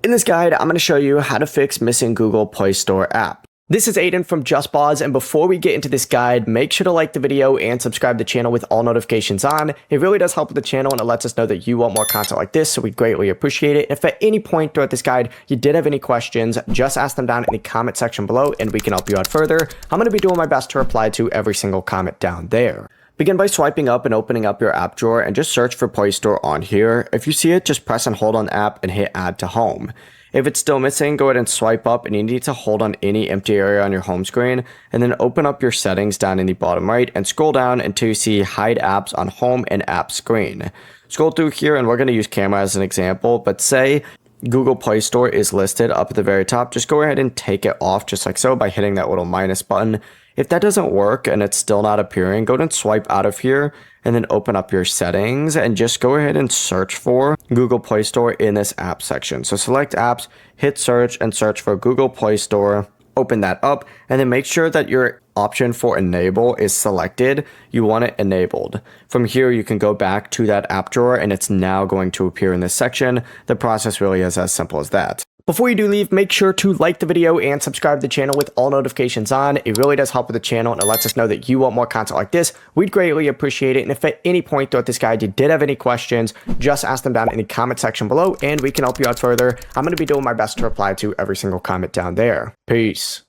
In this guide, I'm going to show you how to fix missing Google Play Store app. This is Aiden from JustBoz, and before we get into this guide, make sure to like the video and subscribe to the channel with all notifications on. It really does help with the channel, and it lets us know that you want more content like this, so we'd greatly appreciate it. If at any point throughout this guide you did have any questions, just ask them down in the comment section below, and we can help you out further. I'm going to be doing my best to reply to every single comment down there. Begin by swiping up and opening up your app drawer and just search for Play Store on here. If you see it, just press and hold on app and hit add to home. If it's still missing, go ahead and swipe up, and you need to hold on any empty area on your home screen and then open up your settings down in the bottom right and scroll down until you see hide apps on home and app screen. Scroll through here, and we're going to use camera as an example, but say Google Play Store is listed up at the very top. Just go ahead and take it off just like so by hitting that little minus button. If that doesn't work and it's still not appearing, go ahead and swipe out of here and then open up your settings and just go ahead and search for Google Play Store in this app section. So select apps, hit search, and search for Google Play Store. Open that up and then make sure that your option for enable is selected. You want it enabled. From here, you can go back to that app drawer and it's now going to appear in this section. The process really is as simple as that. Before you do leave, make sure to like the video and subscribe to the channel with all notifications on. It really does help with the channel, and it lets us know that you want more content like this. We'd greatly appreciate it. And if at any point throughout this guide you did have any questions, just ask them down in the comment section below and we can help you out further. I'm going to be doing my best to reply to every single comment down there. Peace.